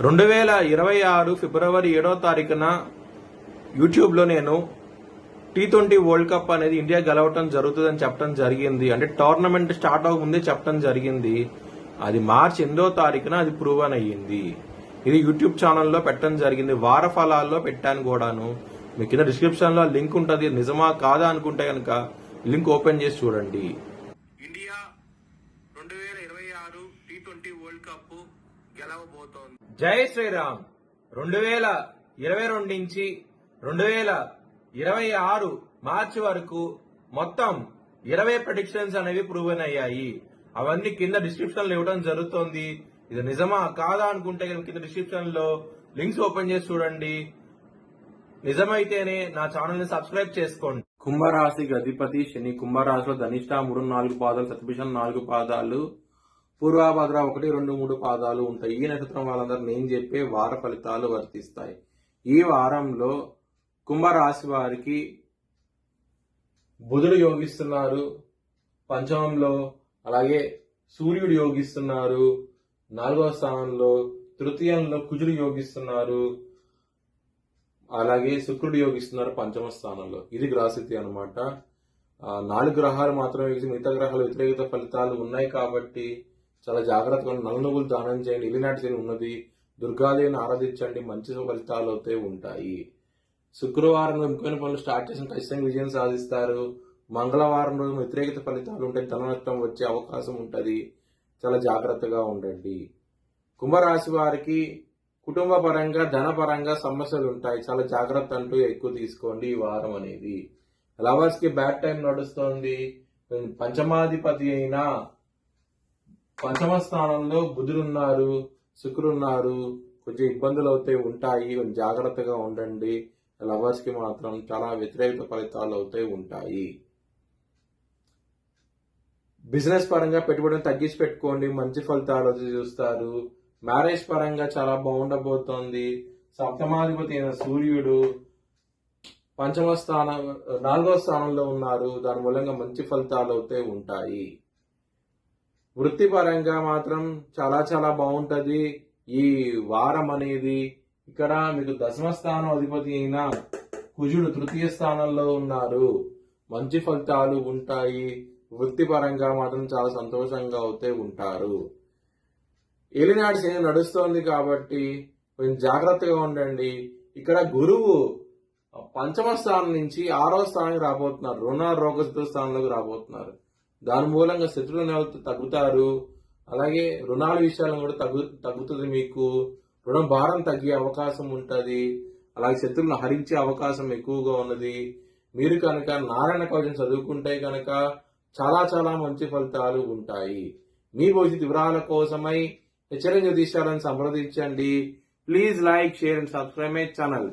2026 ఫిబ్రవరి 7వ తారీఖున యూట్యూబ్లో నేను T20 వరల్డ్ కప్ అనేది ఇండియా గెలవటం జరుగుతుందని చెప్పడం జరిగింది. అంటే టోర్నమెంట్ స్టార్ట్ అవ్వకముందే చెప్పడం జరిగింది. అది మార్చి 8వ తారీఖున అది ప్రూవన్ అయ్యింది. ఇది యూట్యూబ్ ఛానల్లో పెట్టడం జరిగింది. వార ఫలాల్లో పెట్టాను కూడాను. మీ కింద డిస్క్రిప్షన్ లో లింక్ ఉంటుంది. నిజమా కాదా అనుకుంటే కనుక లింక్ ఓపెన్ చేసి చూడండి. ఇండియా 2026 T20 వరల్డ్ కప్ గెలవబోతోంది. జై శ్రీరామ్. 2022 నుంచి 2026 మార్చి వరకు మొత్తం 20 ప్రెడిక్షన్స్ అనేవి ప్రూవెన్ అయ్యాయి. అవన్నీ కింద డిస్క్రిప్షన్ లో ఇవ్వడం జరుగుతోంది. ఇది నిజమా కాదా అనుకుంటే కింద డిస్క్రిప్షన్ లో లింక్స్ ఓపెన్ చేసి చూడండి. నిజమైతేనే నా ఛానల్ ని సబ్స్క్రైబ్ చేసుకోండి. కుంభరాశికి అధిపతి శని. కుంభరాశిలో ధనిష్ట 3-4 పాదాలు, శతభిషం 4 పాదాలు, పూర్వభద్ర 1-2-3 పాదాలు ఉంటాయి. ఈ నక్షత్రం వాళ్ళందరూ నేను చెప్పే వార ఫలితాలు వర్తిస్తాయి. ఈ వారంలో కుంభరాశి వారికి బుధుడు యోగిస్తున్నారు పంచమంలో, అలాగే సూర్యుడు యోగిస్తున్నారు 4వ స్థానంలో, తృతీయంలో కుజుడు యోగిస్తున్నారు, అలాగే శుక్రుడు యోగిస్తున్నారు 5వ స్థానంలో. ఇది గ్రహస్థితి అనమాట. 4 గ్రహాలు మాత్రమే, మిగతా గ్రహాలు వ్యతిరేకత ఫలితాలు ఉన్నాయి కాబట్టి చాలా జాగ్రత్తగా నల్ల నువ్వులు దానం చేయండి. ఇలినాటి శని ఉన్నది, దుర్గాదేవిని ఆరాధించండి, మంచి ఫలితాలు అయితే ఉంటాయి. శుక్రవారం ముఖ్యమైన పనులు స్టార్ట్ చేసిన ఖచ్చితంగా విజయం సాధిస్తారు. మంగళవారం రోజు వ్యతిరేకత ఫలితాలు ఉంటాయి, ధన నష్టం వచ్చే అవకాశం ఉంటుంది. చాలా జాగ్రత్తగా ఉండండి. కుంభరాశి వారికి కుటుంబ పరంగా ధనపరంగా సమస్యలు ఉంటాయి. చాలా జాగ్రత్త అంటూ ఎక్కువ తీసుకోండి ఈ వారం అనేది. లవర్స్ కి బ్యాడ్ టైం నడుస్తోంది. పంచమాధిపతి అయిన 5వ స్థానంలో బుధుడున్నారు, శుక్రుడున్నారు. కొంచెం ఇబ్బందులు అయితే ఉంటాయి, కొంచెం జాగ్రత్తగా ఉండండి. లవర్స్ కి మాత్రం చాలా వ్యతిరేక ఫలితాలు అయితే ఉంటాయి. బిజినెస్ పరంగా పెట్టుబడిని తగ్గించి పెట్టుకోండి, మంచి ఫలితాలు చూస్తారు. మ్యారేజ్ పరంగా చాలా బాగుండబోతోంది. సప్తమాధిపతి అయిన సూర్యుడు 4వ స్థానంలో ఉన్నారు. దాని మూలంగా మంచి ఫలితాలు అయితే ఉంటాయి. వృత్తి పరంగా మాత్రం చాలా చాలా బాగుంటది ఈ వారం అనేది. ఇక్కడ మీకు 10వ స్థానం అధిపతి అయిన కుజుడు 3య స్థానంలో ఉన్నారు. మంచి ఫలితాలు ఉంటాయి. వృత్తి పరంగా మాత్రం చాలా సంతోషంగా అయితే ఉంటారు. ఏలినాటి శని నడుస్తోంది కాబట్టి కొంచెం జాగ్రత్తగా ఉండండి. ఇక్కడ గురువు 5వ స్థానం నుంచి 6వ స్థానానికి రాబోతున్నారు. రుణ రోగ స్థానంలోకి రాబోతున్నారు. దాని మూలంగా శత్రువులు తగ్గుతారు. అలాగే రుణాల విషయాలను కూడా తగ్గుతుంది. మీకు రుణ భారం తగ్గే అవకాశం ఉంటుంది. అలాగే శత్రువులను హరించే అవకాశం ఎక్కువగా ఉన్నది. మీరు కనుక నారాయణ కవచం చదువుకుంటే కనుక చాలా చాలా మంచి ఫలితాలు ఉంటాయి. మీ భవిష్యత్ వివరాల కోసమై హెచ్చరిక జ్యోతిష్యాలను సంప్రదించండి. Please like, share and subscribe my channel.